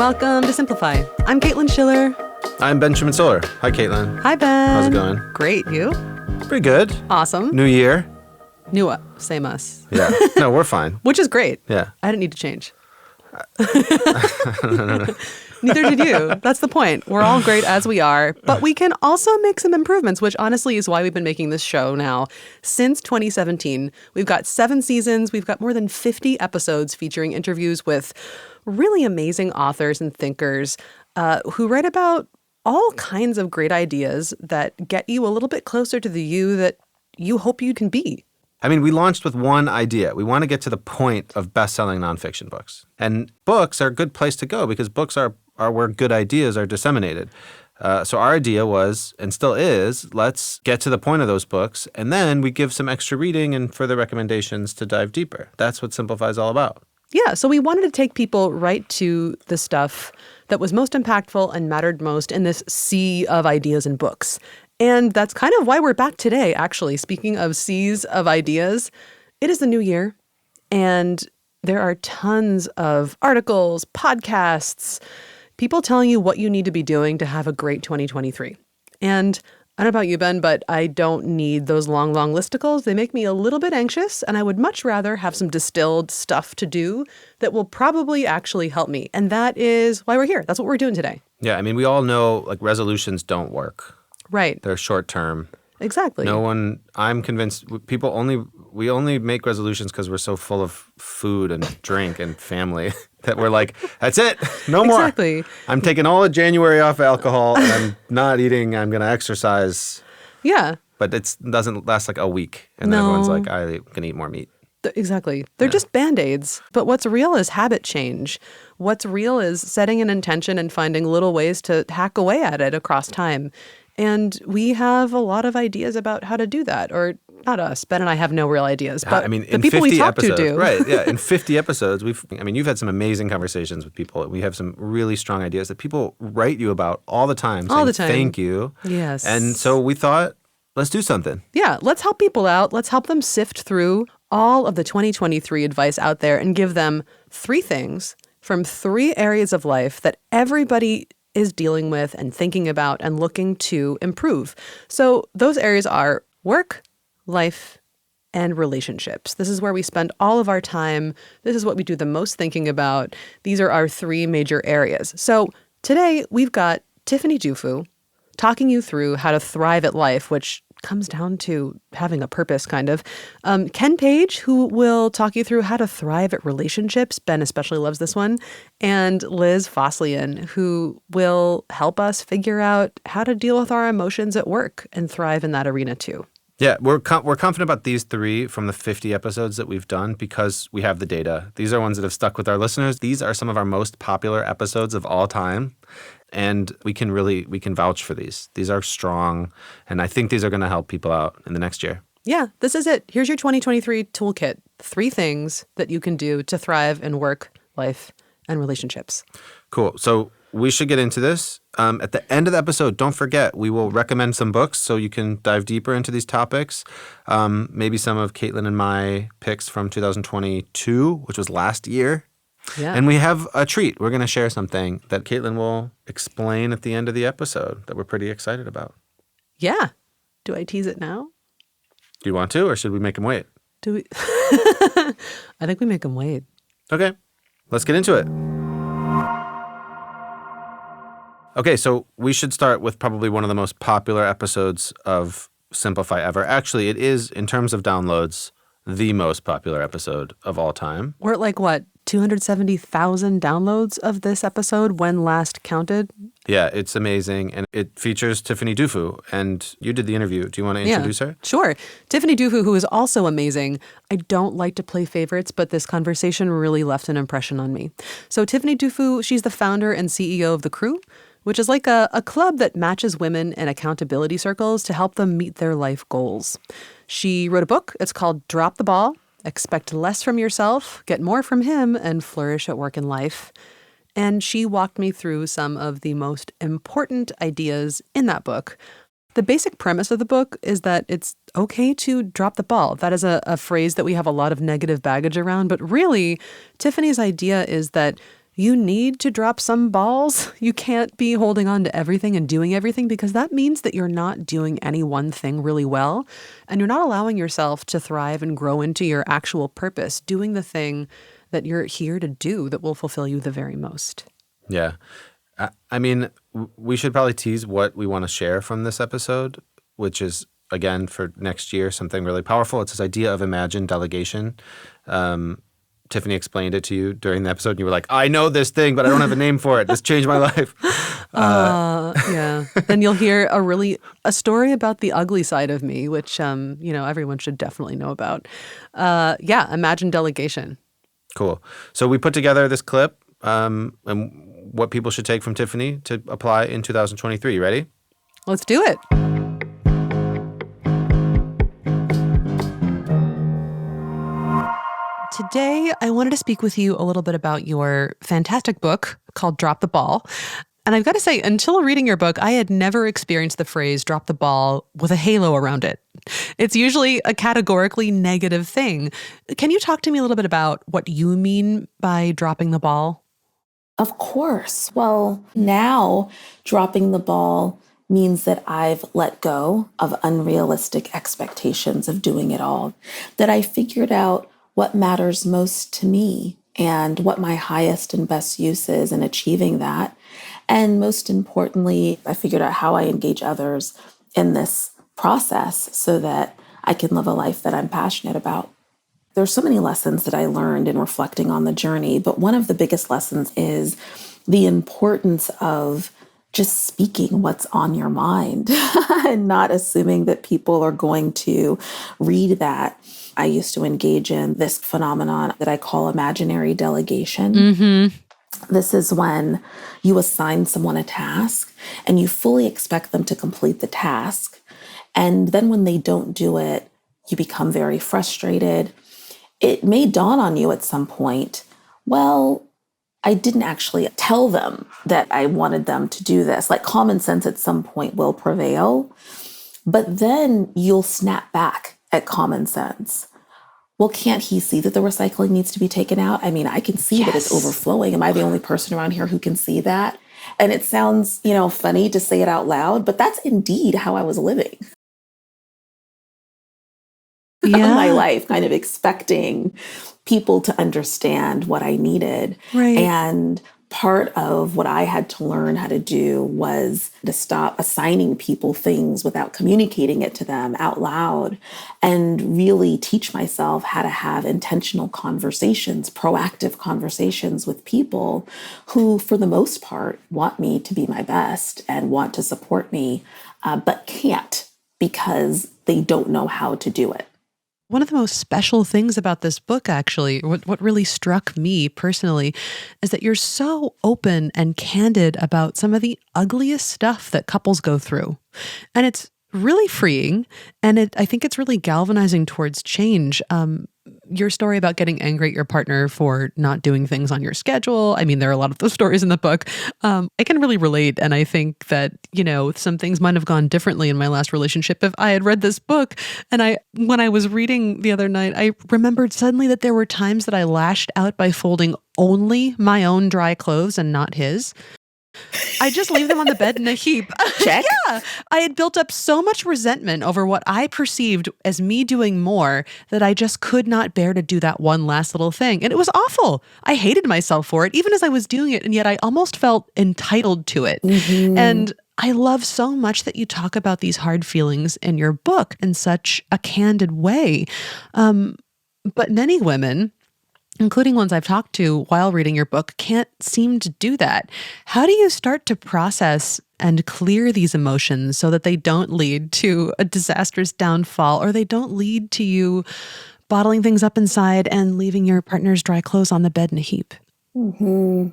Welcome to Simplify. I'm Caitlin Schiller. I'm Benjamin Solar. Hi, Caitlin. Hi, Ben. How's it going? Great. You? Pretty good. Awesome. New year. New same us. Yeah. No, we're fine. Which is great. Yeah. I didn't need to change. Neither did you. That's the point. We're all great as we are, but we can also make some improvements, which honestly is why we've been making this show now since 2017. We've got 7 seasons. We've got more than 50 episodes featuring interviews with really amazing authors and thinkers who write about all kinds of great ideas that get you a little bit closer to the you that you hope you can be. I mean, we launched with one idea. We want to get to the point of best-selling nonfiction books. And books are a good place to go because books are where good ideas are disseminated. So our idea was, and still is, let's get to the point of those books, and then we give some extra reading and further recommendations to dive deeper. That's what Simplify is all about. Yeah, so we wanted to take people right to the stuff that was most impactful and mattered most in this sea of ideas and books. And that's kind of why we're back today, actually. Speaking of seas of ideas, it is the new year, and there are tons of articles, podcasts, people telling you what you need to be doing to have a great 2023. And I don't know about you, Ben, but I don't need those long listicles. They make me a little bit anxious, and I would much rather have some distilled stuff to do that will probably actually help me. And that is why we're here. That's what we're doing today. Yeah, I mean, we all know like resolutions don't work. Right. They're short term. Exactly. I'm convinced we only make resolutions because we're so full of food and drink and family that we're like, that's it, no more. Exactly. I'm taking all of January off alcohol and I'm not eating, I'm going to exercise. Yeah. But it doesn't last like a week. And then everyone's like, I'm going to eat more meat. Exactly. They're just Band-Aids. But what's real is habit change. What's real is setting an intention and finding little ways to hack away at it across time. And we have a lot of ideas about how to do that. Or not us. Ben and I have no real ideas. But the people we talk to do. Right. Yeah. In 50 episodes, you've had some amazing conversations with people. We have some really strong ideas that people write you about all the time. All the time. Thank you. Yes. And so we thought, let's do something. Yeah. Let's help people out. Let's help them sift through all of the 2023 advice out there and give them 3 things from 3 areas of life that everybody is dealing with and thinking about and looking to improve. So those areas are work, life, and relationships. This is where we spend all of our time. This is what we do the most thinking about. These are our 3 major areas. So today we've got Tiffany Dufu talking you through how to thrive at life, which comes down to having a purpose, kind of. Ken Page, who will talk you through how to thrive at relationships. Ben especially loves this one. And Liz Fosslien, who will help us figure out how to deal with our emotions at work and thrive in that arena too. Yeah, we're confident about these 3 from the 50 episodes that we've done because we have the data. These are ones that have stuck with our listeners. These are some of our most popular episodes of all time. And we can vouch for these. These are strong. And I think these are going to help people out in the next year. Yeah, this is it. Here's your 2023 toolkit. 3 things that you can do to thrive in work, life, and relationships. Cool. So we should get into this. At the end of the episode, don't forget, we will recommend some books so you can dive deeper into these topics. Maybe some of Caitlin and my picks from 2022, which was last year. Yeah. And we have a treat. We're going to share something that Caitlin will explain at the end of the episode that we're pretty excited about. Yeah. Do I tease it now? Do you want to, or should we make him wait? Do we? I think we make him wait. Okay. Let's get into it. Okay, so we should start with probably one of the most popular episodes of Simplify ever. Actually, it is, in terms of downloads, the most popular episode of all time. We're at like, what, 270,000 downloads of this episode when last counted? Yeah, it's amazing. And it features Tiffany Dufu. And you did the interview. Do you want to introduce her? Sure. Tiffany Dufu, who is also amazing. I don't like to play favorites, but this conversation really left an impression on me. So Tiffany Dufu, she's the founder and CEO of The Crew, which is like a club that matches women in accountability circles to help them meet their life goals. She wrote a book. It's called Drop the Ball. Expect less from yourself, get more from him, and flourish at work and life. And she walked me through some of the most important ideas in that book. The basic premise of the book is that it's okay to drop the ball. That is a phrase that we have a lot of negative baggage around. But really, Tiffany's idea is that you need to drop some balls. You can't be holding on to everything and doing everything, because that means that you're not doing any one thing really well, and you're not allowing yourself to thrive and grow into your actual purpose, doing the thing that you're here to do that will fulfill you the very most. Yeah. I mean, we should probably tease what we want to share from this episode, which is, again, for next year, something really powerful. It's this idea of imagined delegation. Tiffany explained it to you during the episode, and you were like, I know this thing, but I don't have a name for it. This changed my life. Yeah. Then you'll hear a story about the ugly side of me, which, everyone should definitely know about. Imagined delegation. Cool. So we put together this clip and what people should take from Tiffany to apply in 2023. You ready? Let's do it. Today, I wanted to speak with you a little bit about your fantastic book called Drop the Ball. And I've got to say, until reading your book, I had never experienced the phrase drop the ball with a halo around it. It's usually a categorically negative thing. Can you talk to me a little bit about what you mean by dropping the ball? Of course. Well, now dropping the ball means that I've let go of unrealistic expectations of doing it all, that I figured out what matters most to me and what my highest and best use is in achieving that. And most importantly, I figured out how I engage others in this process so that I can live a life that I'm passionate about. There's so many lessons that I learned in reflecting on the journey, but one of the biggest lessons is the importance of just speaking what's on your mind and not assuming that people are going to read that. I used to engage in this phenomenon that I call imaginary delegation. Mm-hmm. This is when you assign someone a task and you fully expect them to complete the task. And then when they don't do it, you become very frustrated. It may dawn on you at some point, well, I didn't actually tell them that I wanted them to do this. Like common sense at some point will prevail, but then you'll snap back at common sense. Well, can't he see that the recycling needs to be taken out? I mean, I can see that it's overflowing. Am I the only person around here who can see that? And it sounds, funny to say it out loud, but that's indeed how I was living. My life, kind of expecting people to understand what I needed. Right. And part of what I had to learn how to do was to stop assigning people things without communicating it to them out loud and really teach myself how to have intentional conversations, proactive conversations with people who, for the most part, want me to be my best and want to support me, but can't because they don't know how to do it. One of the most special things about this book, actually, what really struck me personally, is that you're so open and candid about some of the ugliest stuff that couples go through. And it's really freeing, and I think it's really galvanizing towards change. Your story about getting angry at your partner for not doing things on your schedule. I mean, there are a lot of those stories in the book. I can really relate. And I think that, some things might have gone differently in my last relationship if I had read this book. And when I was reading the other night, I remembered suddenly that there were times that I lashed out by folding only my own dry clothes and not his. I just leave them on the bed in a heap. Check. Yeah. I had built up so much resentment over what I perceived as me doing more that I just could not bear to do that one last little thing. And it was awful. I hated myself for it, even as I was doing it. And yet I almost felt entitled to it. Mm-hmm. And I love so much that you talk about these hard feelings in your book in such a candid way. But many women, including ones I've talked to while reading your book, can't seem to do that. How do you start to process and clear these emotions so that they don't lead to a disastrous downfall, or they don't lead to you bottling things up inside and leaving your partner's dry clothes on the bed in a heap? Mm-hmm.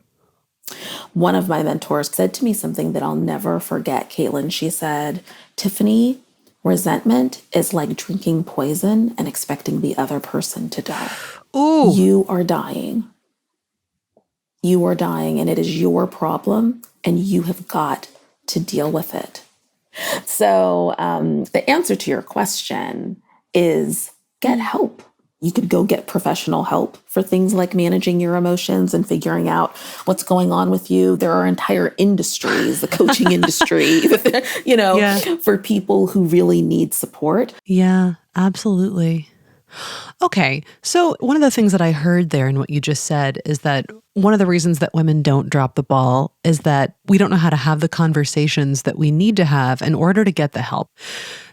One of my mentors said to me something that I'll never forget, Caitlin. She said, Tiffany, resentment is like drinking poison and expecting the other person to die. Ooh. You are dying. You are dying, and it is your problem, and you have got to deal with it. So the answer to your question is get help. You could go get professional help for things like managing your emotions and figuring out what's going on with you. There are entire industries, the coaching industry, for people who really need support. Yeah, absolutely. Okay. So one of the things that I heard there in what you just said is that one of the reasons that women don't drop the ball is that we don't know how to have the conversations that we need to have in order to get the help.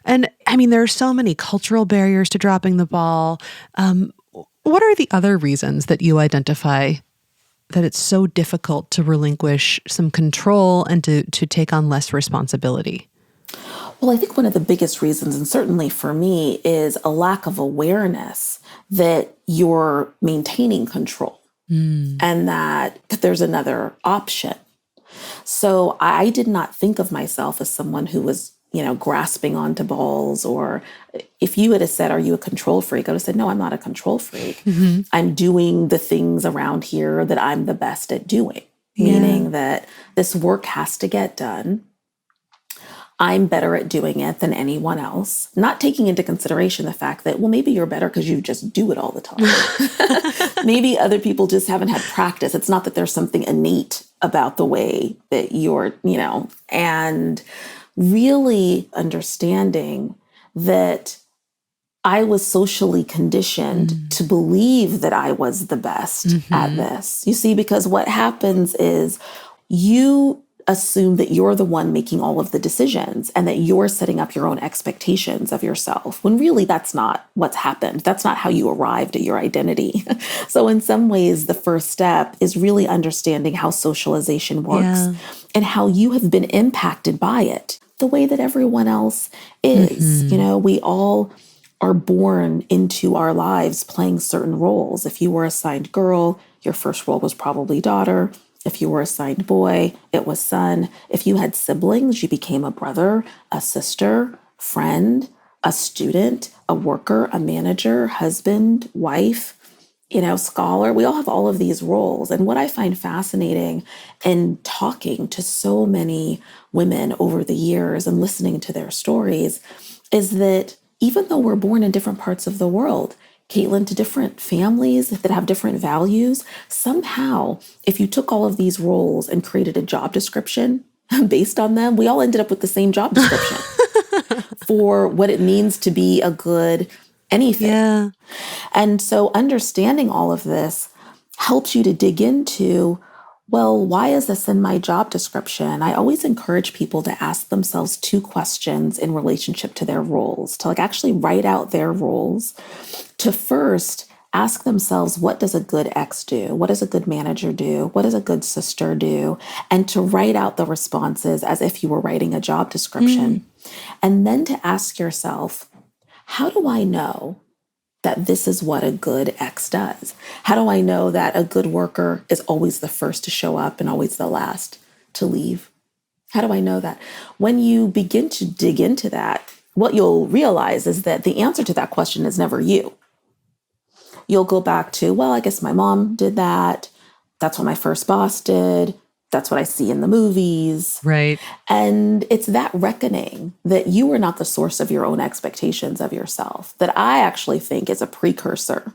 And I mean, there are so many cultural barriers to dropping the ball. What are the other reasons that you identify that it's so difficult to relinquish some control and to take on less responsibility? Well, I think one of the biggest reasons, and certainly for me, is a lack of awareness that you're maintaining control and that there's another option. So I did not think of myself as someone who was, grasping onto balls, or if you had said, are you a control freak? I would have said, no, I'm not a control freak. I'm doing the things around here that I'm the best at doing, meaning that this work has to get done. I'm better at doing it than anyone else, not taking into consideration the fact that, well, maybe you're better because you just do it all the time. Maybe other people just haven't had practice. It's not that there's something innate about the way that you're, and really understanding that I was socially conditioned to believe that I was the best at this. You see, because what happens is you assume that you're the one making all of the decisions and that you're setting up your own expectations of yourself, when really that's not what's happened. That's not how you arrived at your identity. So in some ways, the first step is really understanding how socialization works and how you have been impacted by it the way that everyone else is. We all are born into our lives playing certain roles. If you were assigned girl, your first role was probably daughter. If you were assigned boy, it was son. If you had siblings, you became a brother, a sister, friend, a student, a worker, a manager, husband, wife, scholar. We all have all of these roles. And what I find fascinating in talking to so many women over the years and listening to their stories is that even though we're born in different parts of the world, Caitlin, to different families that have different values, somehow, if you took all of these roles and created a job description based on them, we all ended up with the same job description for what it means to be a good anything. Yeah. And so understanding all of this helps you to dig into, well, why is this in my job description? I always encourage people to ask themselves 2 questions in relationship to their roles, to actually write out their roles, to first ask themselves, what does a good ex do? What does a good manager do? What does a good sister do? And to write out the responses as if you were writing a job description. And then to ask yourself, how do I know that this is what a good ex does? How do I know that a good worker is always the first to show up and always the last to leave? How do I know that? When you begin to dig into that, what you'll realize is that the answer to that question is never you. You'll go back to, well, I guess my mom did that. That's what my first boss did. That's what I see in the movies. Right. And it's that reckoning that you are not the source of your own expectations of yourself that I actually think is a precursor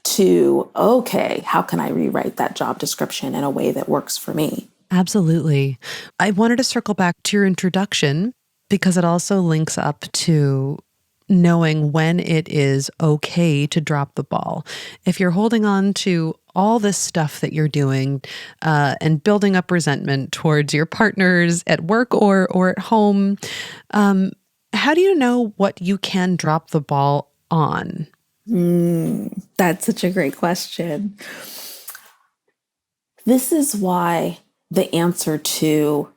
to, okay, how can I rewrite that job description in a way that works for me? Absolutely. I wanted to circle back to your introduction because it also links up to knowing when it is okay to drop the ball. If you're holding on to all this stuff that you're doing and building up resentment towards your partners at work or at home, how do you know what you can drop the ball on? That's such a great question. This is why the answer to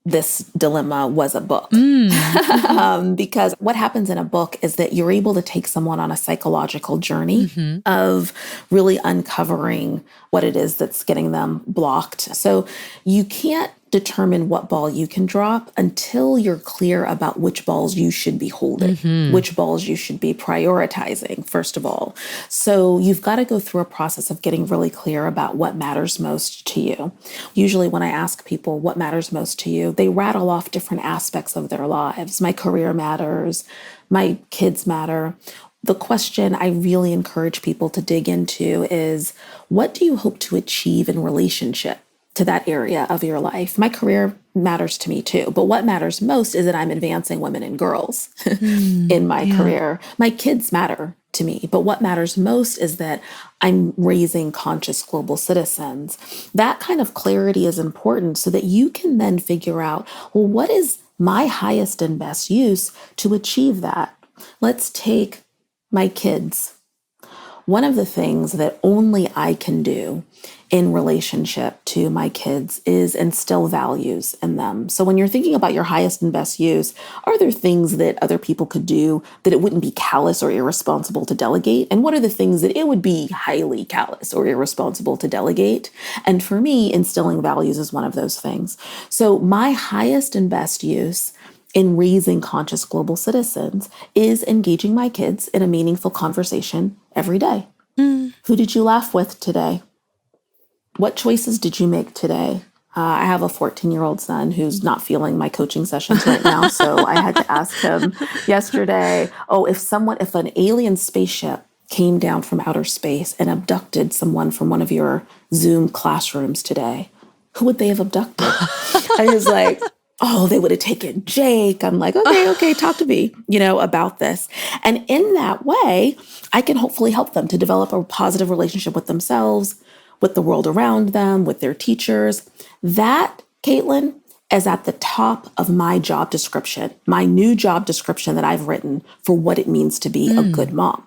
this dilemma was a book. Because what happens in a book is that you're able to take someone on a psychological journey of really uncovering what it is that's getting them blocked. So you can't determine what ball you can drop until you're clear about which balls you should be holding, which balls you should be prioritizing, first of all. So you've got to go through a process of getting really clear about what matters most to you. Usually when I ask people what matters most to you, they rattle off different aspects of their lives. My career matters, my kids matter. the question I really encourage people to dig into is, what do you hope to achieve in relationship to that area of your life? My career matters to me too, but what matters most is that I'm advancing women and girls in my career. My kids matter to me, but what matters most is that I'm raising conscious global citizens. That kind of clarity is important so that you can then figure out, well, what is my highest and best use to achieve that? Let's take my kids. One of the things that only I can do in relationship to my kids is instill values in them. So when you're thinking about your highest and best use, are there things that other people could do that it wouldn't be callous or irresponsible to delegate? And what are the things that it would be highly callous or irresponsible to delegate? And for me, instilling values is one of those things. So my highest and best use in raising conscious global citizens is engaging my kids in a meaningful conversation every day. Who did you laugh with today? What choices did you make today? I have a 14-year-old son who's not feeling my coaching sessions right now. So I had to ask him yesterday, if an alien spaceship came down from outer space and abducted someone from one of your Zoom classrooms today, who would they have abducted? I was like, they would have taken Jake. I'm like, okay, talk to me, about this. And in that way, I can hopefully help them to develop a positive relationship with themselves, with the world around them, with their teachers. That, Caitlin, is at the top of my job description, my new job description that I've written for what it means to be a good mom.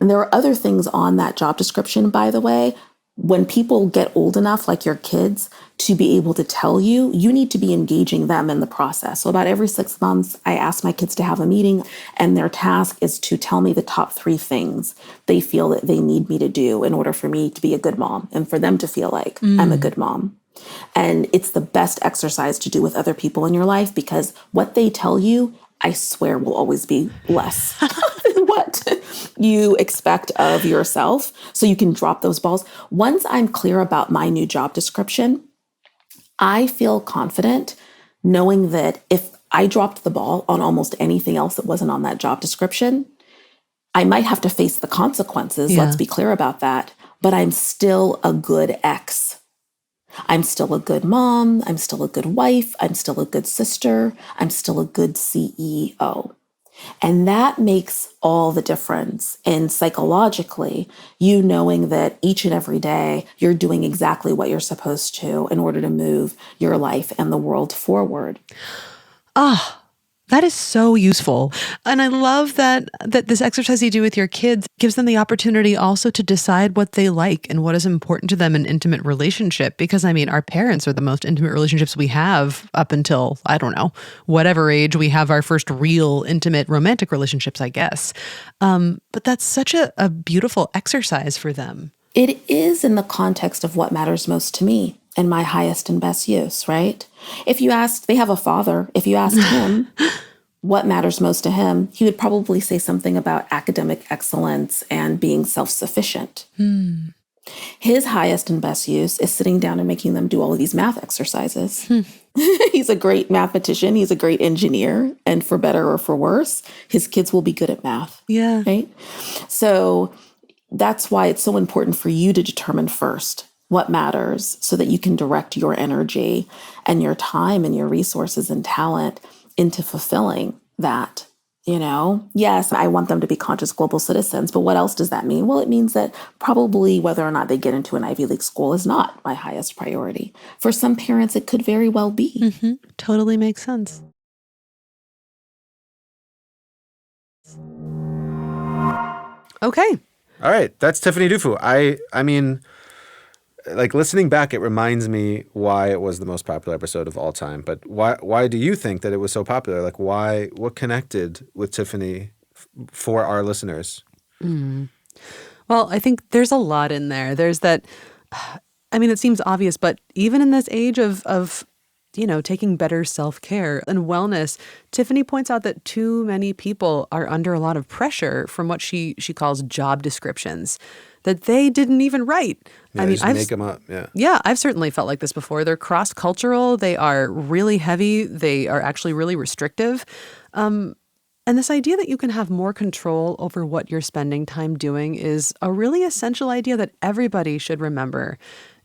And there are other things on that job description, by the way. When people get old enough, like your kids, to be able to tell you, you need to be engaging them in the process. So about every 6 months, I ask my kids to have a meeting, and their task is to tell me the top 3 things they feel that they need me to do in order for me to be a good mom and for them to feel like I'm a good mom. And it's the best exercise to do with other people in your life, because what they tell you, I swear, will always be less than what you expect of yourself. So you can drop those balls. Once I'm clear about my new job description, I feel confident knowing that if I dropped the ball on almost anything else that wasn't on that job description, I might have to face the consequences. Let's be clear about that. But I'm still a good ex. I'm still a good mom. I'm still a good wife. I'm still a good sister. I'm still a good CEO. And that makes all the difference in psychologically, you knowing that each and every day you're doing exactly what you're supposed to in order to move your life and the world forward. That is so useful. And I love that this exercise you do with your kids gives them the opportunity also to decide what they like and what is important to them in intimate relationship. Because our parents are the most intimate relationships we have up until, I don't know, whatever age we have our first real intimate romantic relationships, I guess. But that's such a beautiful exercise for them. It is in the context of what matters most to me and my highest and best use, right? If you asked, they have a father, if you asked him what matters most to him, he would probably say something about academic excellence and being self-sufficient. His highest and best use is sitting down and making them do all of these math exercises. He's a great mathematician. He's a great engineer. And for better or for worse, his kids will be good at math. Yeah. Right? So that's why it's so important for you to determine first what matters so that you can direct your energy and your time and your resources and talent into fulfilling that. Yes, I want them to be conscious global citizens, but what else does that mean? Well, it means that probably whether or not they get into an Ivy League school is not my highest priority. For some parents, it could very well be. Totally makes sense. Okay. All right. That's Tiffany Dufu. I mean, like, listening back, it reminds me why it was the most popular episode of all time. But why do you think that it was so popular? Like, what connected with Tiffany for our listeners? Well, I think there's a lot in there. There's that, it seems obvious, but even in this age of taking better self-care and wellness, Tiffany points out that too many people are under a lot of pressure from what she calls job descriptions that they didn't even write. Yeah, I've make them up. Yeah, I've certainly felt like this before. They're cross-cultural. They are really heavy. They are actually really restrictive. And And this idea that you can have more control over what you're spending time doing is a really essential idea that everybody should remember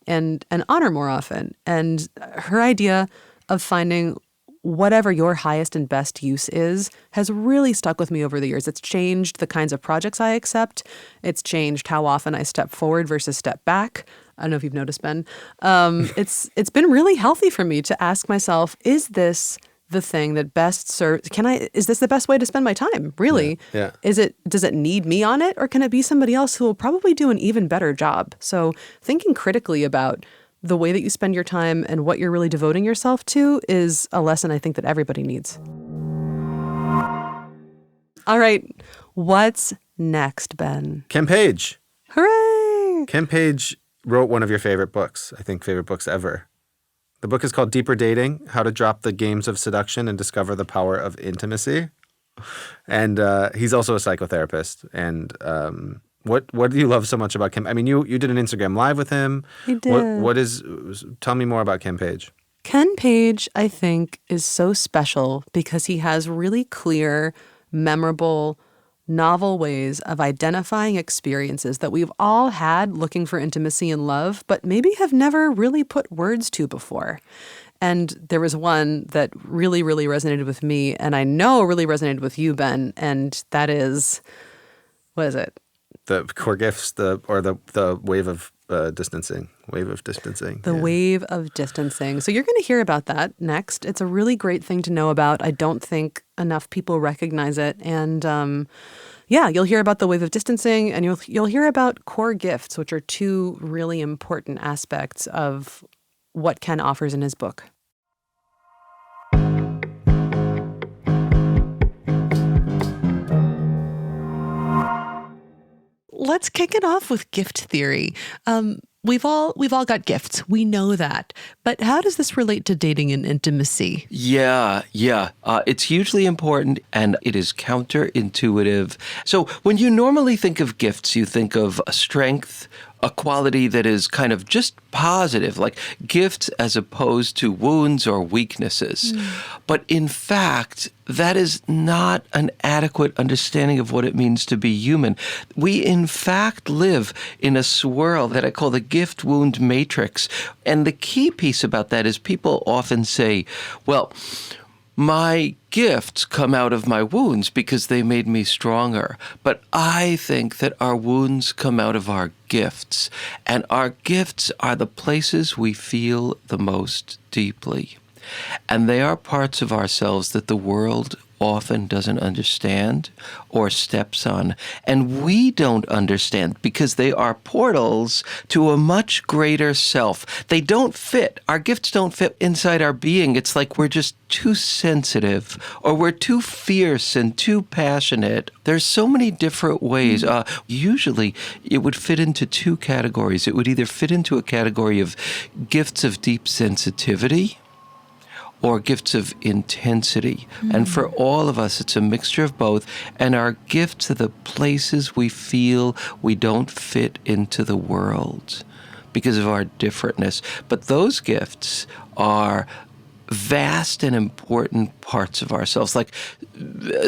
and honor more often. And her idea of finding whatever your highest and best use is has really stuck with me over the years. It's changed the kinds of projects I accept. It's changed how often I step forward versus step back. I don't know if you've noticed, Ben. It's been really healthy for me to ask myself, is this the thing that best serves? Is this the best way to spend my time? Really? Yeah. Does it need me on it, or can it be somebody else who will probably do an even better job? So thinking critically about the way that you spend your time and what you're really devoting yourself to is a lesson I think that everybody needs. All right. What's next, Ben? Ken Page. Hooray! Ken Page wrote one of your favorite books, I think favorite books ever. The book is called Deeper Dating, How to Drop the Games of Seduction and Discover the Power of Intimacy. And he's also a psychotherapist. And what do you love so much about Ken? I mean, you did an Instagram Live with him. I did. Tell me more about Ken Page. Ken Page, I think, is so special because he has really clear, memorable, novel ways of identifying experiences that we've all had looking for intimacy and love, but maybe have never really put words to before. And there was one that really, really resonated with me, and I know really resonated with you, Ben, and that is, what is it? The core gifts, the wave of distancing. Wave of distancing. The wave of distancing. So you're going to hear about that next. It's a really great thing to know about. I don't think enough people recognize it. And you'll hear about the wave of distancing, and you'll hear about core gifts, which are two really important aspects of what Ken offers in his book. Let's kick it off with gift theory. We've all got gifts. We know that. But how does this relate to dating and intimacy? Yeah. It's hugely important, and it is counterintuitive. So when you normally think of gifts, you think of a strength, a quality that is kind of just positive, like gifts as opposed to wounds or weaknesses. But in fact, that is not an adequate understanding of what it means to be human. We, in fact, live in a swirl that I call the gift-wound matrix. And the key piece about that is people often say, well, my gifts come out of my wounds because they made me stronger. But I think that our wounds come out of our gifts. And our gifts are the places we feel the most deeply. And they are parts of ourselves that the world often doesn't understand or steps on. And we don't understand because they are portals to a much greater self. They don't fit. Our gifts don't fit inside our being. It's like we're just too sensitive, or we're too fierce and too passionate. There's so many different ways. Usually it would fit into two categories. It would either fit into a category of gifts of deep sensitivity or gifts of intensity. And for all of us, it's a mixture of both. And our gifts are the places we feel we don't fit into the world because of our differentness. But those gifts are vast and important parts of ourselves. Like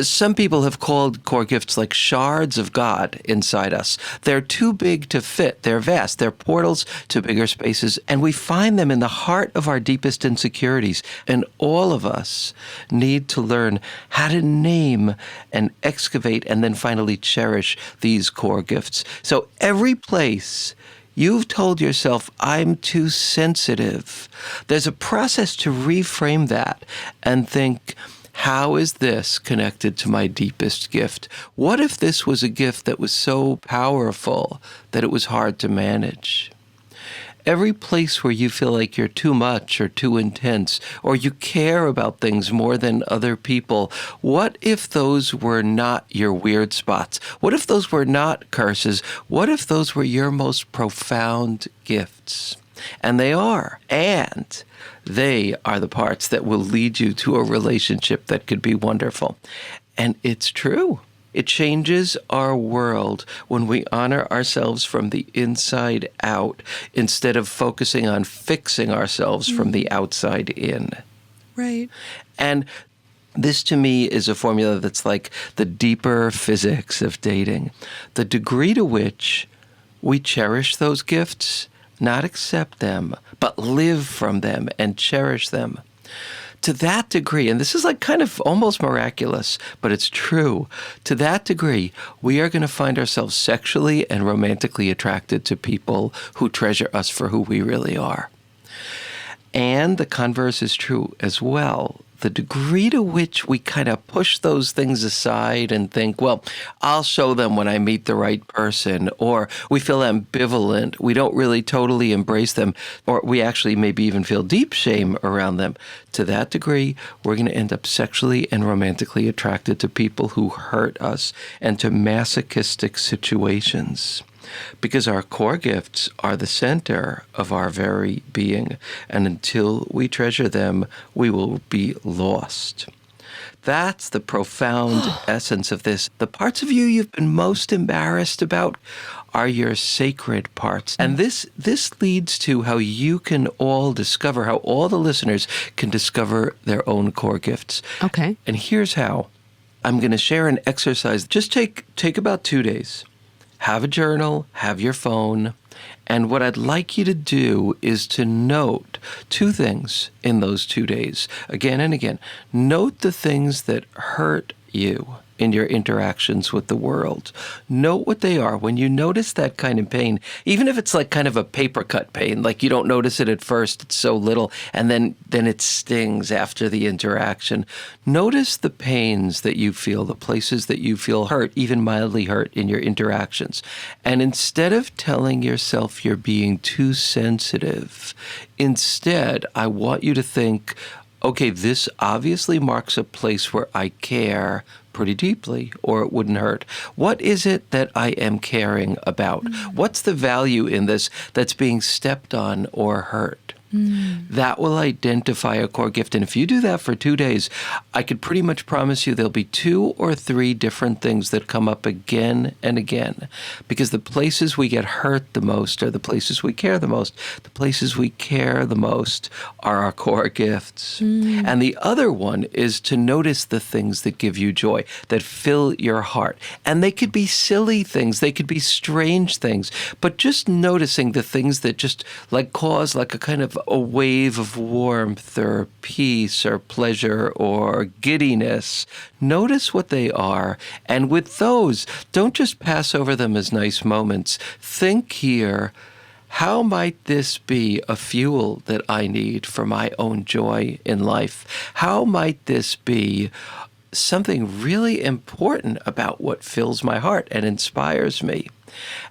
some people have called core gifts like shards of God inside us. They're too big to fit. They're vast. They're portals to bigger spaces. And we find them in the heart of our deepest insecurities. And all of us need to learn how to name and excavate and then finally cherish these core gifts. So every place you've told yourself, I'm too sensitive, there's a process to reframe that and think, how is this connected to my deepest gift? What if this was a gift that was so powerful that it was hard to manage? Every place where you feel like you're too much or too intense, or you care about things more than other people, what if those were not your weird spots? What if those were not curses? What if those were your most profound gifts? And they are. And they are the parts that will lead you to a relationship that could be wonderful. And it's true. It changes our world when we honor ourselves from the inside out instead of focusing on fixing ourselves from the outside in. Right. And This to me is a formula that's like the deeper physics of dating. The degree to which we cherish those gifts, not accept them, but live from them and cherish them. To that degree, and this is like kind of almost miraculous, but it's true. To that degree, we are going to find ourselves sexually and romantically attracted to people who treasure us for who we really are. And the converse is true as well. The degree to which we kind of push those things aside and think, well, I'll show them when I meet the right person, or we feel ambivalent, we don't really totally embrace them, or we actually maybe even feel deep shame around them. To that degree, we're going to end up sexually and romantically attracted to people who hurt us and to masochistic situations. Because our core gifts are the center of our very being, and until we treasure them, we will be lost. That's the profound essence of this. The parts of you you've been most embarrassed about are your sacred parts. And this leads to how you can all discover, how all the listeners can discover their own core gifts. Okay. And here's how. I'm going to share an exercise. Just take about 2 days. Have a journal, have your phone, and what I'd like you to do is to note 2 things in those 2 days, again and again. Note the things that hurt you in your interactions with the world. Note what they are. When you notice that kind of pain, even if it's like kind of a paper cut pain, like you don't notice it at first, it's so little, and then it stings after the interaction. Notice the pains that you feel, the places that you feel hurt, even mildly hurt in your interactions. And instead of telling yourself you're being too sensitive, instead, I want you to think, okay, this obviously marks a place where I care pretty deeply, or it wouldn't hurt. What is it that I am caring about? What's the value in this that's being stepped on or hurt? That will identify a core gift. And if you do that for 2 days, I could pretty much promise you there'll be 2 or 3 different things that come up again and again. Because the places we get hurt the most are the places we care the most. The places we care the most are our core gifts. And the other one is to notice the things that give you joy, that fill your heart. And they could be silly things, they could be strange things, but just noticing the things that just like cause like a kind of a wave of warmth or peace or pleasure or giddiness. Notice what they are. And with those, don't just pass over them as nice moments. Think here, how might this be a fuel that I need for my own joy in life? How might this be something really important about what fills my heart and inspires me?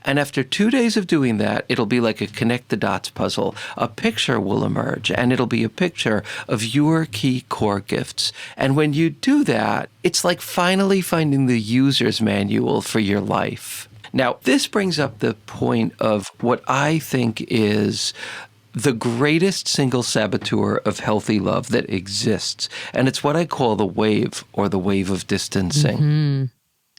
And after 2 days of doing that, it'll be like a connect the dots puzzle. A picture will emerge, and it'll be a picture of your key core gifts. And when you do that, it's like finally finding the user's manual for your life. Now, this brings up the point of what I think is the greatest single saboteur of healthy love that exists. And it's what I call the wave, or the wave of distancing.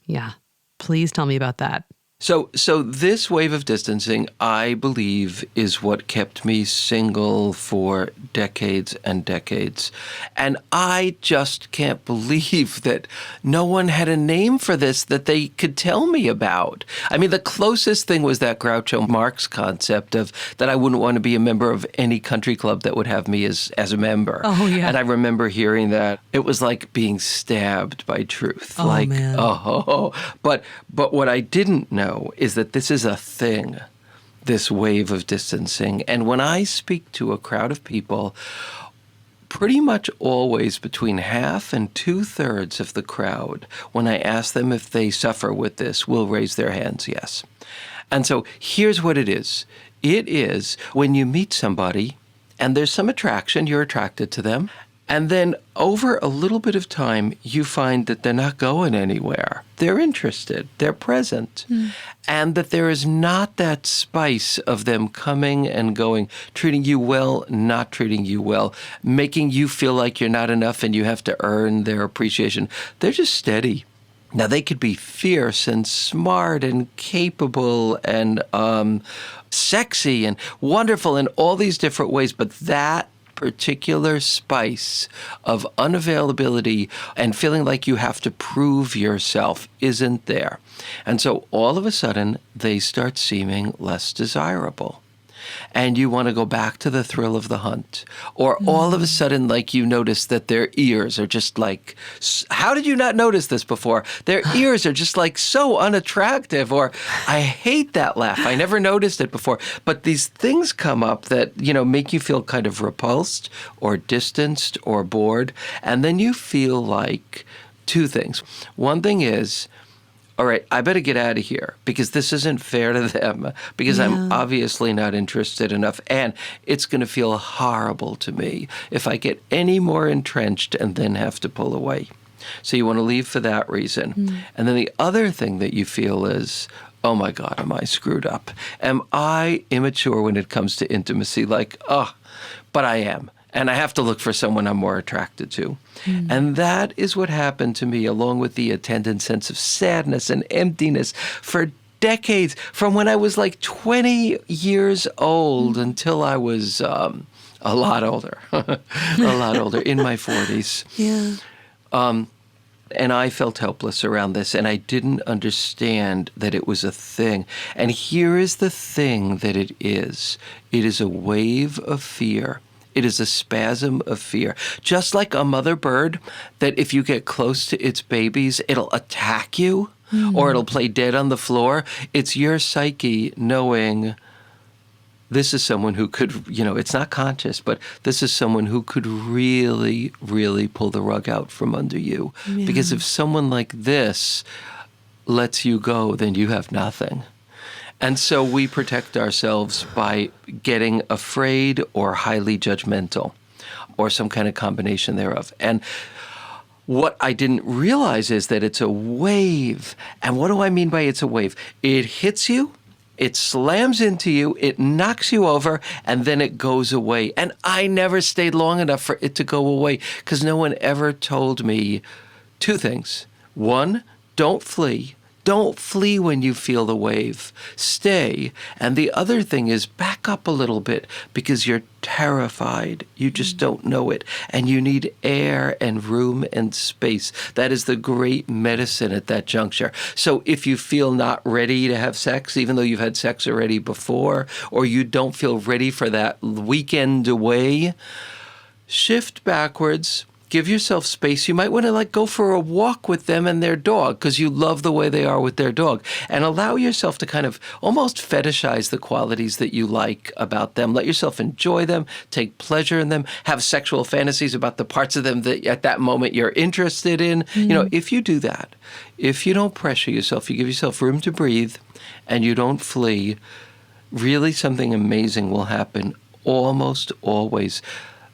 Yeah. Please tell me about that. So this wave of distancing, I believe, is what kept me single for decades and decades. And I just can't believe that no one had a name for this that they could tell me about. I mean, the closest thing was that Groucho Marx concept of that I wouldn't want to be a member of any country club that would have me as a member. Oh, yeah. And I remember hearing that. It was like being stabbed by truth. Oh, like, man. But what I didn't know is that this is a thing, this wave of distancing. And when I speak to a crowd of people, pretty much always between half and 2/3 of the crowd, when I ask them if they suffer with this, will raise their hands, yes. And so here's what it is. It is when you meet somebody and there's some attraction, you're attracted to them, and then over a little bit of time, you find that they're not going anywhere. They're interested, they're present, and that there is not that spice of them coming and going, treating you well, not treating you well, making you feel like you're not enough and you have to earn their appreciation. They're just steady. Now, they could be fierce and smart and capable and sexy and wonderful in all these different ways, but that particular spice of unavailability and feeling like you have to prove yourself isn't there. And so all of a sudden, they start seeming less desirable. And you want to go back to the thrill of the hunt. Or all of a sudden, like, you notice that their ears are just like, how did you not notice this before? Their ears are just like so unattractive. Or I hate that laugh. I never noticed it before. But these things come up that, make you feel kind of repulsed or distanced or bored. And then you feel like two things. One thing is, all right, I better get out of here because this isn't fair to them because I'm obviously not interested enough. And it's going to feel horrible to me if I get any more entrenched and then have to pull away. So you want to leave for that reason. And then the other thing that you feel is, oh my God, am I screwed up? Am I immature when it comes to intimacy? Like, but I am. And I have to look for someone I'm more attracted to. And that is what happened to me, along with the attendant sense of sadness and emptiness for decades, from when I was like 20 years old until I was a lot older, in my 40s. Yeah. And I felt helpless around this, and I didn't understand that it was a thing. And here is the thing that it is. It is a wave of fear. It is a spasm of fear. Just like a mother bird, that if you get close to its babies, it'll attack you or it'll play dead on the floor. It's your psyche knowing this is someone who could, it's not conscious, but this is someone who could really, really pull the rug out from under you. Yeah. Because if someone like this lets you go, then you have nothing. And so we protect ourselves by getting afraid or highly judgmental or some kind of combination thereof. And what I didn't realize is that it's a wave. And what do I mean by it's a wave? It hits you, it slams into you, it knocks you over, and then it goes away. And I never stayed long enough for it to go away because no one ever told me two things. One, don't flee. Don't flee when you feel the wave. Stay. And the other thing is back up a little bit because you're terrified. You just don't know it. And you need air and room and space. That is the great medicine at that juncture. So if you feel not ready to have sex, even though you've had sex already before, or you don't feel ready for that weekend away, shift backwards. Give yourself space. You might want to go for a walk with them and their dog because you love the way they are with their dog. And allow yourself to kind of almost fetishize the qualities that you like about them. Let yourself enjoy them, take pleasure in them, have sexual fantasies about the parts of them that at that moment you're interested in. If you do that, if you don't pressure yourself, you give yourself room to breathe and you don't flee, really something amazing will happen almost always.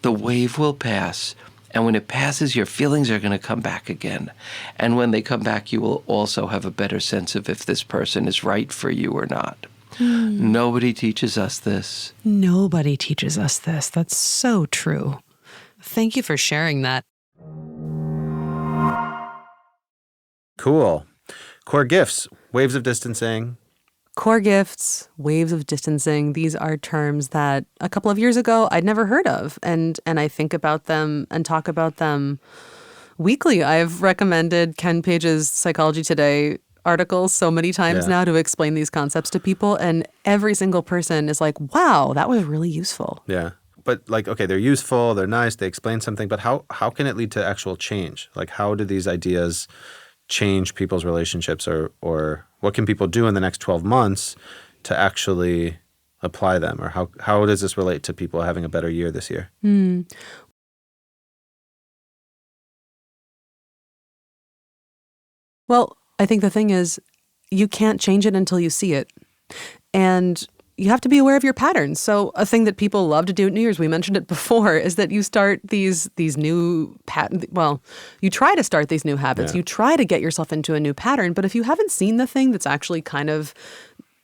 The wave will pass. And when it passes, your feelings are going to come back again. And when they come back, you will also have a better sense of if this person is right for you or not. Nobody teaches us this. Nobody teaches us this. That's so true. Thank you for sharing that. Cool. Core gifts, waves of distancing. Core gifts, waves of distancing, these are terms that a couple of years ago I'd never heard of. And I think about them and talk about them weekly. I've recommended Ken Page's Psychology Today articles so many times now to explain these concepts to people. And every single person is like, wow, that was really useful. Yeah. But okay, they're useful, they're nice, they explain something, but how can it lead to actual change? How do these ideas change people's relationships or what can people do in the next 12 months to actually apply them? Or how does this relate to people having a better year this year? Well, I think the thing is you can't change it until you see it. And you have to be aware of your patterns. So a thing that people love to do at New Year's, we mentioned it before, is that you start these new patterns. Well, you try to start these new habits. Yeah. You try to get yourself into a new pattern. But if you haven't seen the thing that's actually kind of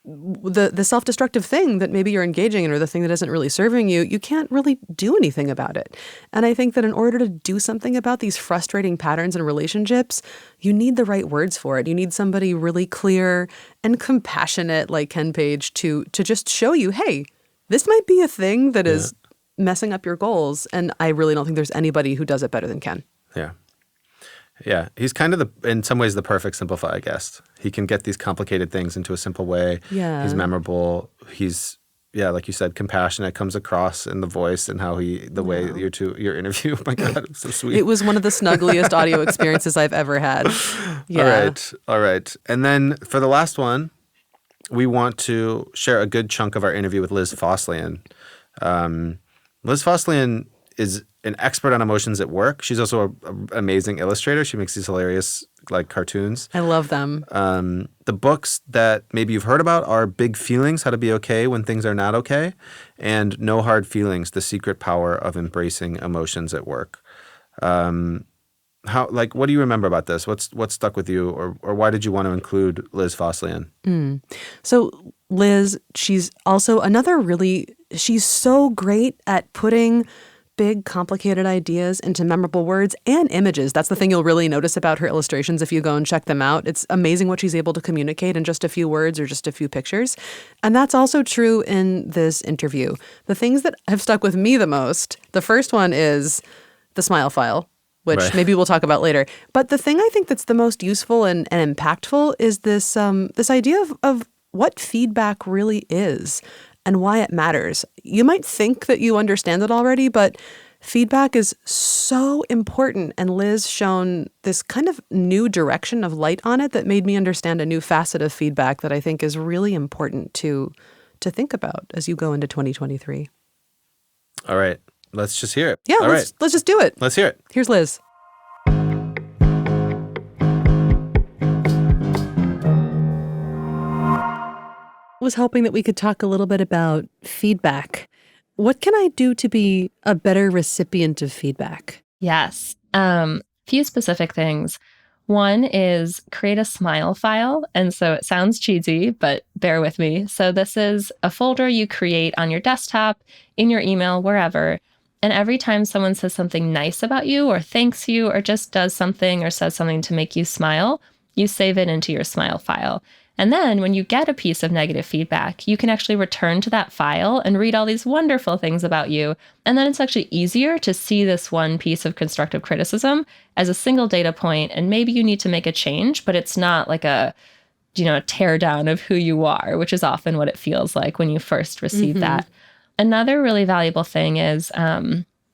the self-destructive thing that maybe you're engaging in or the thing that isn't really serving you, you can't really do anything about it. And I think that in order to do something about these frustrating patterns in relationships, you need the right words for it. You need somebody really clear and compassionate like Ken Page to just show you, hey, this might be a thing that is messing up your goals. And I really don't think there's anybody who does it better than Ken. Yeah. Yeah. He's kind of, in some ways, the perfect simplify guest. He can get these complicated things into a simple way. Yeah. He's memorable. He's, like you said, compassionate, comes across in the voice and how the way your interview. Oh my God, it was so sweet. It was one of the snuggliest audio experiences I've ever had. Yeah. All right. And then for the last one, we want to share a good chunk of our interview with Liz Fosslien. Liz Fosslien is an expert on emotions at work. She's also an amazing illustrator. She makes these hilarious cartoons. I love them. The books that maybe you've heard about are Big Feelings, How to Be Okay When Things Are Not Okay, and No Hard Feelings, The Secret Power of Embracing Emotions at Work. What do you remember about this? What's stuck with you, or why did you want to include Liz Fosslien? So Liz, she's also she's so great at putting big, complicated ideas into memorable words and images. That's the thing you'll really notice about her illustrations if you go and check them out. It's amazing what she's able to communicate in just a few words or just a few pictures. And that's also true in this interview. The things that have stuck with me the most, the first one is the smile file, which maybe we'll talk about later. But the thing I think that's the most useful and impactful is this idea of what feedback really is and why it matters. You might think that you understand it already, but feedback is so important. And Liz shone this kind of new direction of light on it that made me understand a new facet of feedback that I think is really important to think about as you go into 2023. All right. Let's just hear it. Yeah, let's just do it. Let's hear it. Here's Liz. Was hoping that we could talk a little bit about feedback. What can I do to be a better recipient of feedback? Yes. Few specific things. One is create a smile file. And so it sounds cheesy, but bear with me. So this is a folder you create on your desktop, in your email, wherever. And every time someone says something nice about you or thanks you or just does something or says something to make you smile, you save it into your smile file. And then when you get a piece of negative feedback, you can actually return to that file and read all these wonderful things about you. And then it's actually easier to see this one piece of constructive criticism as a single data point. And maybe you need to make a change, but it's not like a tear down of who you are, which is often what it feels like when you first receive that. Another really valuable thing is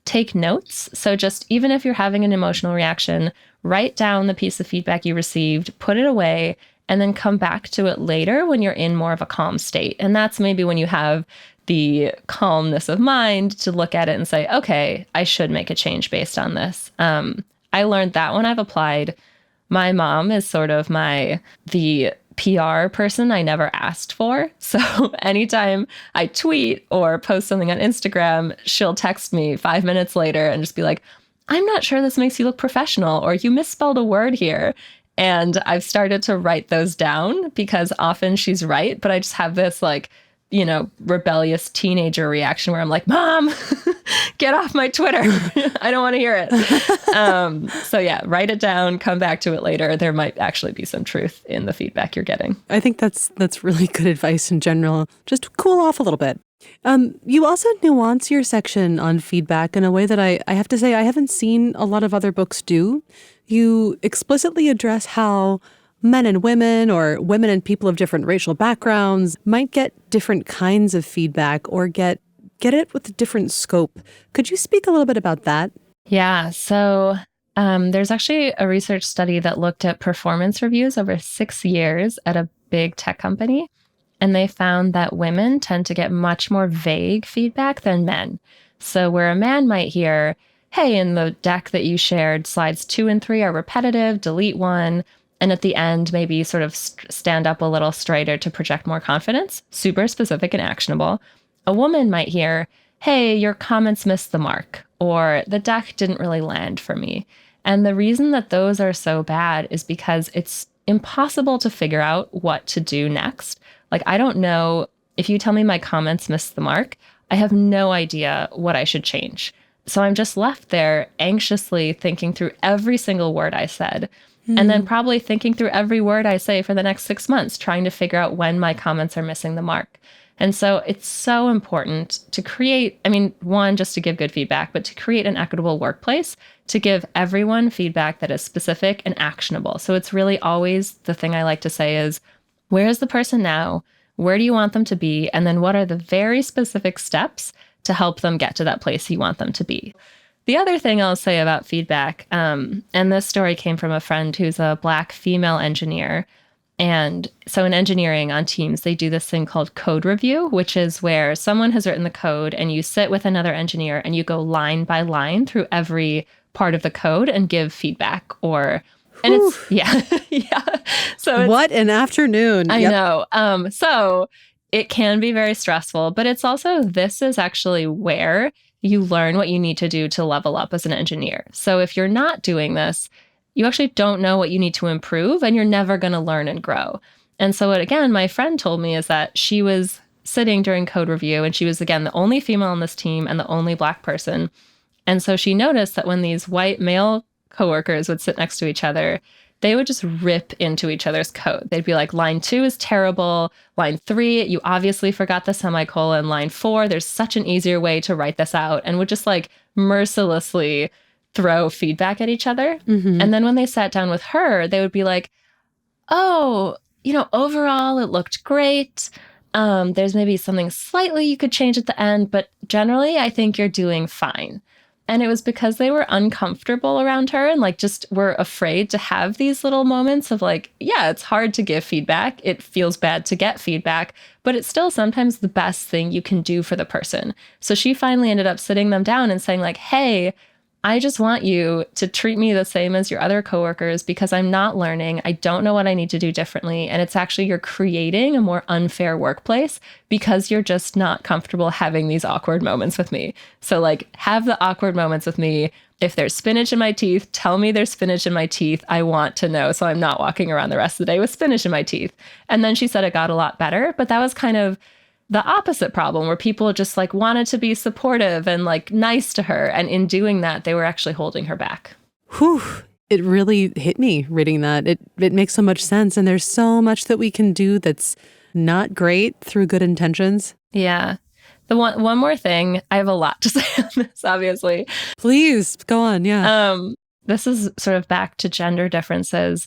take notes. So just even if you're having an emotional reaction, write down the piece of feedback you received, put it away, and then come back to it later when you're in more of a calm state. And that's maybe when you have the calmness of mind to look at it and say, okay, I should make a change based on this. I learned that when I've applied. My mom is sort of the PR person I never asked for. So anytime I tweet or post something on Instagram, she'll text me 5 minutes later and just be like, I'm not sure this makes you look professional, or you misspelled a word here. And I've started to write those down because often she's right, but I just have this rebellious teenager reaction where I'm like, Mom, get off my Twitter. I don't want to hear it. So yeah, write it down, come back to it later. There might actually be some truth in the feedback you're getting. I think that's really good advice in general. Just cool off a little bit. You also nuance your section on feedback in a way that I have to say I haven't seen a lot of other books do. You explicitly address how men and women or women and people of different racial backgrounds might get different kinds of feedback or get it with a different scope. Could you speak a little bit about that? Yeah. So there's actually a research study that looked at performance reviews over 6 years at a big tech company. And they found that women tend to get much more vague feedback than men. So where a man might hear, hey, in the deck that you shared, slides 2 and 3 are repetitive, delete one. And at the end, maybe sort of stand up a little straighter to project more confidence, super specific and actionable. A woman might hear, hey, your comments missed the mark, or the deck didn't really land for me. And the reason that those are so bad is because it's impossible to figure out what to do next. Like, I don't know, if you tell me my comments missed the mark, I have no idea what I should change. So I'm just left there anxiously thinking through every single word I said, and then probably thinking through every word I say for the next 6 months, trying to figure out when my comments are missing the mark. And so it's so important to create, I mean, one, just to give good feedback, but to create an equitable workplace, to give everyone feedback that is specific and actionable. So it's really always the thing I like to say is, where is the person now? Where do you want them to be? And then what are the very specific steps to help them get to that place you want them to be? The other thing I'll say about feedback, and this story came from a friend who's a Black female engineer. And so in engineering on teams, they do this thing called code review, which is where someone has written the code and you sit with another engineer and you go line by line through every part of the code and give feedback and it's, yeah. So it's, what an afternoon. I know. So it can be very stressful, but it's also, this is actually where you learn what you need to do to level up as an engineer. So if you're not doing this, you actually don't know what you need to improve and you're never going to learn and grow. And so what, again, my friend told me is that she was sitting during code review and she was, again, the only female on this team and the only Black person. And so she noticed that when these white male coworkers would sit next to each other, they would just rip into each other's code. They'd be like, line 2 is terrible. Line 3, you obviously forgot the semicolon. Line 4, there's such an easier way to write this out, and would just like mercilessly throw feedback at each other. Mm-hmm. And then when they sat down with her, they would be like, oh, overall it looked great. There's maybe something slightly you could change at the end, but generally I think you're doing fine. And it was because they were uncomfortable around her and like just were afraid to have these little moments of like, yeah, it's hard to give feedback. It feels bad to get feedback, but it's still sometimes the best thing you can do for the person. So she finally ended up sitting them down and saying like, hey, I just want you to treat me the same as your other coworkers because I'm not learning. I don't know what I need to do differently. And it's actually, you're creating a more unfair workplace because you're just not comfortable having these awkward moments with me. So like, have the awkward moments with me. If there's spinach in my teeth, tell me there's spinach in my teeth. I want to know. So I'm not walking around the rest of the day with spinach in my teeth. And then she said it got a lot better, but that was kind of the opposite problem where people just like wanted to be supportive and like nice to her. And in doing that, they were actually holding her back. Whew. It really hit me reading that. It makes so much sense. And there's so much that we can do that's not great through good intentions. Yeah. The one more thing, I have a lot to say on this, obviously. Please go on. Yeah. This is sort of back to gender differences.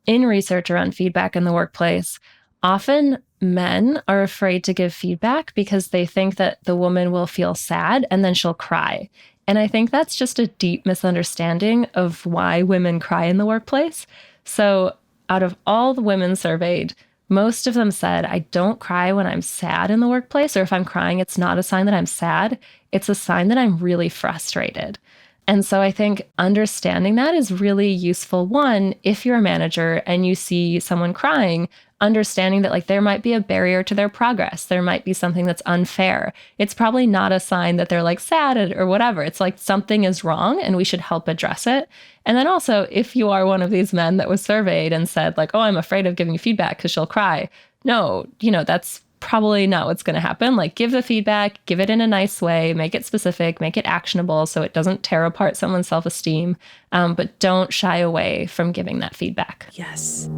In research around feedback in the workplace, often men are afraid to give feedback because they think that the woman will feel sad and then she'll cry. And I think that's just a deep misunderstanding of why women cry in the workplace. So out of all the women surveyed, most of them said, I don't cry when I'm sad in the workplace, or if I'm crying, it's not a sign that I'm sad. It's a sign that I'm really frustrated. And so I think understanding that is really useful. One, if you're a manager and you see someone crying, understanding that like there might be a barrier to their progress. There might be something that's unfair. It's probably not a sign that they're like sad or whatever. It's like something is wrong and we should help address it. And then also, if you are one of these men that was surveyed and said like, oh, I'm afraid of giving feedback because she'll cry. No, that's probably not what's going to happen. Like, give the feedback, give it in a nice way, make it specific, make it actionable so it doesn't tear apart someone's self-esteem, but don't shy away from giving that feedback. Yes.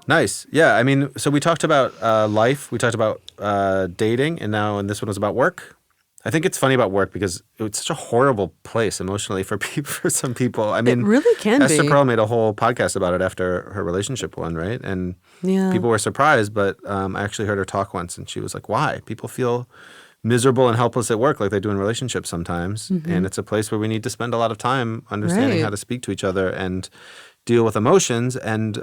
Nice. Yeah. I mean, so we talked about life, we talked about dating, and this one was about work. I think it's funny about work because it's such a horrible place emotionally for some people. I mean, it really can be. Esther Perel made a whole podcast about it after her relationship one, right? And people were surprised, but I actually heard her talk once, and she was like, "Why? People feel miserable and helpless at work like they do in relationships sometimes, and it's a place where we need to spend a lot of time understanding how to speak to each other and deal with emotions." And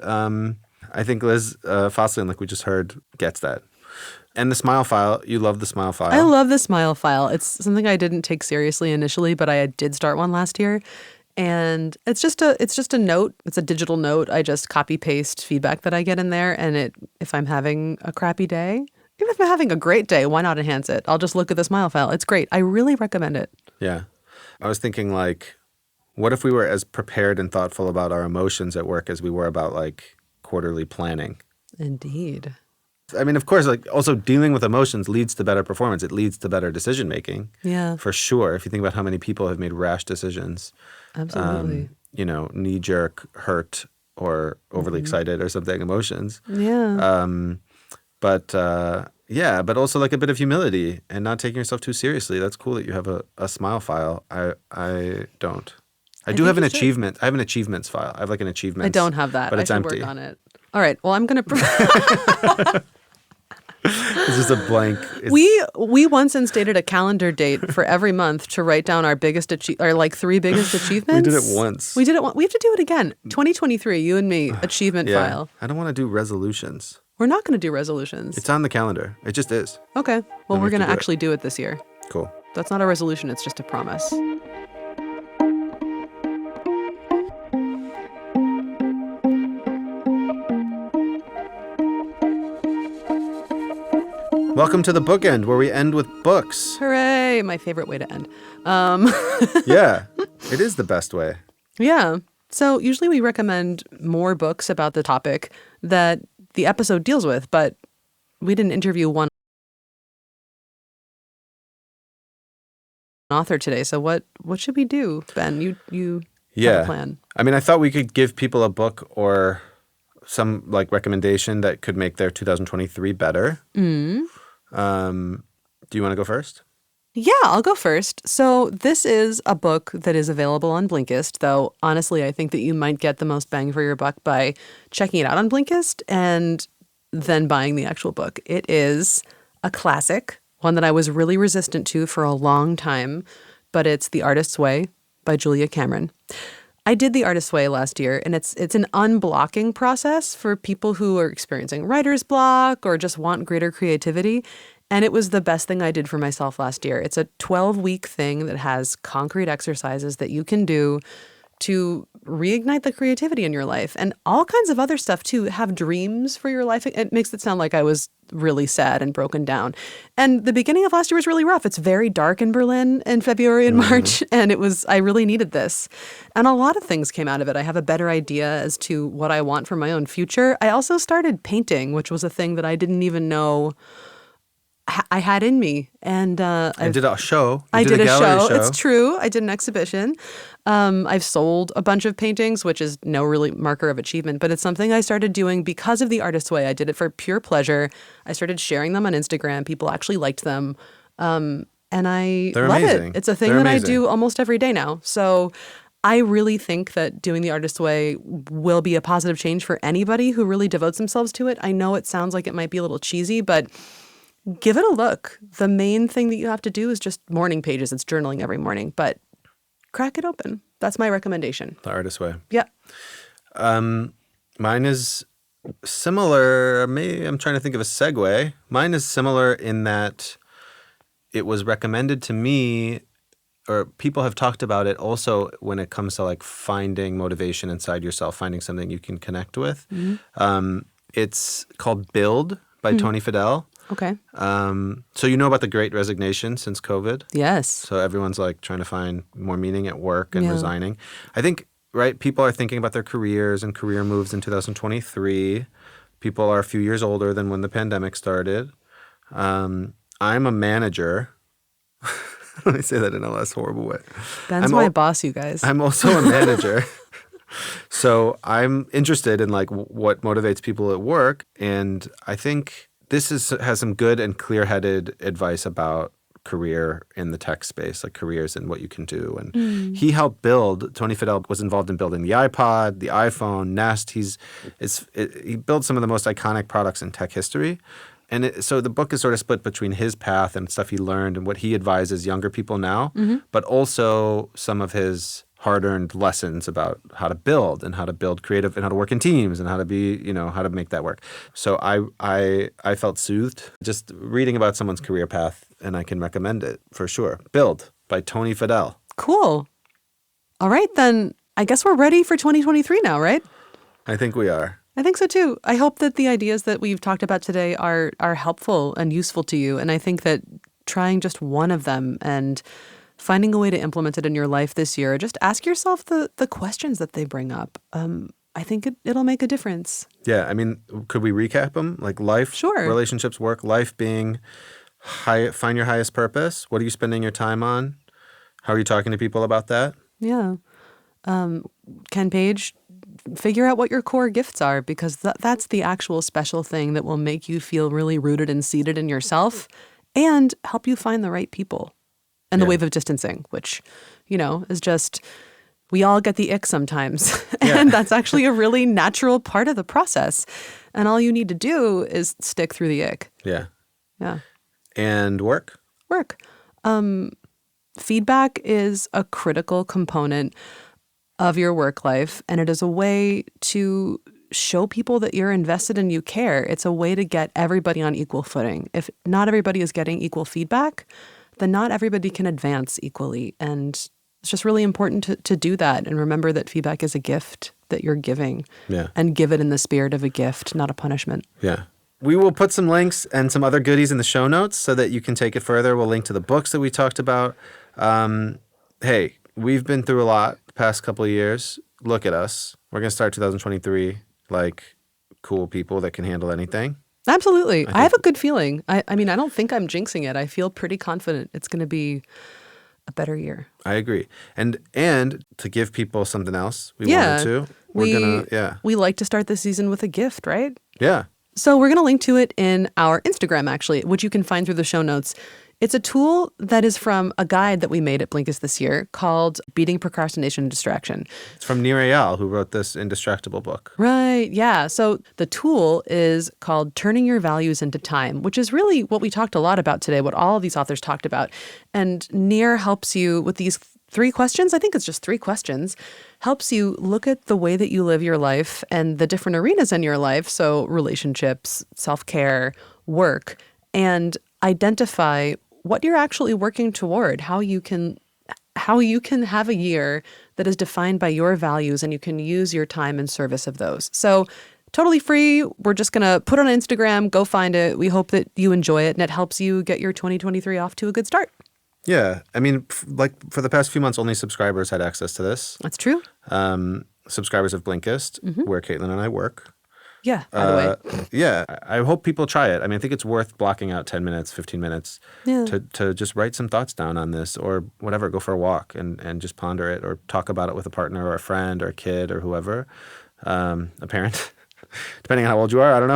I think Liz Fosslien, like we just heard, gets that. And the smile file, you love the smile file. I love the smile file. It's something I didn't take seriously initially, but I did start one last year. And it's just a note. It's a digital note. I just copy paste feedback that I get in there. And if I'm having a crappy day, even if I'm having a great day, why not enhance it? I'll just look at the smile file. It's great. I really recommend it. Yeah. I was thinking like, what if we were as prepared and thoughtful about our emotions at work as we were about like quarterly planning? Indeed. I mean, of course, like also dealing with emotions leads to better performance. It leads to better decision making. Yeah. For sure. If you think about how many people have made rash decisions. Absolutely. Knee jerk, hurt, or overly excited or something emotions. Yeah. Yeah, but also like a bit of humility and not taking yourself too seriously. That's cool that you have a smile file. I don't. I do think have an you should. achievement. I have an achievements file. I have like an achievements. I don't have that. But I it's should empty. work on it. All right. Well, I'm going to. It's just a blank. We once instated a calendar date for every month to write down our biggest our like 3 biggest achievements. We did it once. We did it. We have to do it again. 2023. You and me. Achievement Yeah. file. I don't want to do resolutions. We're not going to do resolutions. It's on the calendar. It just is. Okay. Well, we we're have to going to do it. actually do it this year. Cool. That's not a resolution. It's just a promise. Welcome to the bookend where we end with books. Hooray! My favorite way to end. Yeah, it is the best way. Yeah. So usually we recommend more books about the topic that the episode deals with, but we didn't interview one author today. So what should we do, Ben? You have a plan. I mean, I thought we could give people a book or some like recommendation that could make their 2023 better. Do you want to go first? Yeah, I'll go first. So this is a book that is available on Blinkist, though honestly, I think that you might get the most bang for your buck by checking it out on Blinkist and then buying the actual book. It is a classic, one that I was really resistant to for a long time, but it's The Artist's Way by Julia Cameron. I did The Artist's Way last year, and it's an unblocking process for people who are experiencing writer's block or just want greater creativity. And it was the best thing I did for myself last year. It's a 12-week thing that has concrete exercises that you can do to reignite the creativity in your life and all kinds of other stuff too. Have dreams for your life. It makes it sound like I was really sad and broken down. And the beginning of last year was really rough. It's very dark in Berlin in February and March. And I really needed this. And a lot of things came out of it. I have a better idea as to what I want for my own future. I also started painting, which was a thing that I didn't even know I had in me. And I did a show. I did a gallery show. It's true. I did an exhibition. I've sold a bunch of paintings, which is no really marker of achievement, but it's something I started doing because of The Artist's Way. I did it for pure pleasure. I started sharing them on Instagram. People actually liked them. And I They're love amazing. it. It's a thing They're that amazing. I do almost every day now. So I really think that doing The Artist's Way will be a positive change for anybody who really devotes themselves to it. I know it sounds like it might be a little cheesy, but give it a look. The main thing that you have to do is just morning pages. It's journaling every morning, but crack it open. That's my recommendation. The Artist's Way. Yeah. Mine is similar. Maybe I'm trying to think of a segue. Mine is similar in that it was recommended to me, or people have talked about it also when it comes to like finding motivation inside yourself, finding something you can connect with. It's called Build by Tony Fadell. Okay. So you know about the Great Resignation since COVID? Yes. So everyone's like trying to find more meaning at work and Yeah. resigning. I think, right, people are thinking about their careers and career moves in 2023. People are a few years older than when the pandemic started. I'm a manager. Let me say that in a less horrible way. Ben's I'm my al- boss, you guys. I'm also a manager. So I'm interested in like what motivates people at work. And I think this has some good and clear-headed advice about career in the tech space, like careers and what you can do. And he helped build, Tony Fadell was involved in building the iPod, the iPhone, Nest. He built some of the most iconic products in tech history. And so the book is sort of split between his path and stuff he learned and what he advises younger people now, but also some of his hard-earned lessons about how to build and how to build creative and how to work in teams and how to be, how to make that work. So I felt soothed just reading about someone's career path, and I can recommend it for sure. Build by Tony Fadell. Cool. All right, then I guess we're ready for 2023 now, right? I think we are. I think so too. I hope that the ideas that we've talked about today are helpful and useful to you. And I think that trying just one of them and finding a way to implement it in your life this year, just ask yourself the questions that they bring up. I think it'll make a difference. Yeah, I mean, could we recap them? Like life, Sure. relationships, work, life being find your highest purpose. What are you spending your time on? How are you talking to people about that? Yeah. Ken Page, figure out what your core gifts are, because that's the actual special thing that will make you feel really rooted and seated in yourself and help you find the right people. And the wave of distancing, which, is just, we all get the ick sometimes. And that's actually a really natural part of the process. And all you need to do is stick through the ick. Yeah. Yeah. And work? Work. Feedback is a critical component of your work life, and it is a way to show people that you're invested and you care. It's a way to get everybody on equal footing. If not everybody is getting equal feedback, then not everybody can advance equally. And it's just really important to do that and remember that feedback is a gift that you're giving. Yeah. And give it in the spirit of a gift, not a punishment. Yeah. We will put some links and some other goodies in the show notes so that you can take it further. We'll link to the books that we talked about. Hey, we've been through a lot the past couple of years. Look at us. We're going to start 2023 like cool people that can handle anything. Absolutely. I have a good feeling. I mean, I don't think I'm jinxing it. I feel pretty confident it's going to be a better year. I agree. And to give people something else, we wanted to. We like to start the season with a gift, right? Yeah. So we're going to link to it in our Instagram, actually, which you can find through the show notes. It's a tool that is from a guide that we made at Blinkist this year called Beating Procrastination and Distraction. It's from Nir Eyal, who wrote this Indistractable book. Right, yeah. So the tool is called Turning Your Values into Time, which is really what we talked a lot about today, what all of these authors talked about. And Nir helps you with these 3 questions. I think it's just 3 questions. Helps you look at the way that you live your life and the different arenas in your life. So relationships, self-care, work, and identify what you're actually working toward, how you can have a year that is defined by your values and you can use your time in service of those. So totally free. We're just going to put it on Instagram. Go find it. We hope that you enjoy it and it helps you get your 2023 off to a good start. Yeah. I mean, like for the past few months, only subscribers had access to this. That's true. Subscribers of Blinkist, where Caitlin and I work. Yeah, by the way. Yeah. I hope people try it. I mean, I think it's worth blocking out 10 minutes, 15 minutes to just write some thoughts down on this or whatever. Go for a walk and just ponder it or talk about it with a partner or a friend or a kid or whoever, a parent, depending on how old you are. I don't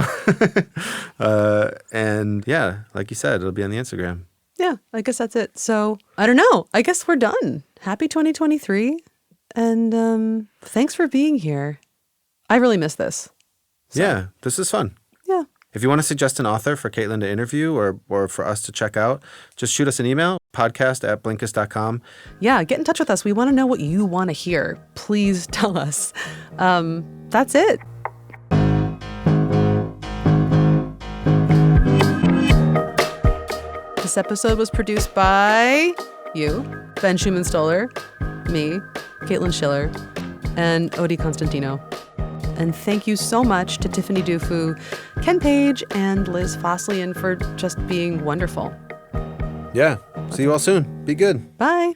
know. And yeah, like you said, it'll be on the Instagram. Yeah, I guess that's it. So I don't know. I guess we're done. Happy 2023. And thanks for being here. I really miss this. So. Yeah, this is fun. Yeah. If you want to suggest an author for Caitlin to interview or for us to check out, just shoot us an email, podcast@blinkist.com. Yeah, get in touch with us. We want to know what you want to hear. Please tell us. That's it. This episode was produced by you, Ben Schumann-Stoller, me, Caitlin Schiller, and Odie Constantino. And thank you so much to Tiffany Dufu, Ken Page, and Liz Fosslien for just being wonderful. Yeah. See you all soon. Be good. Bye.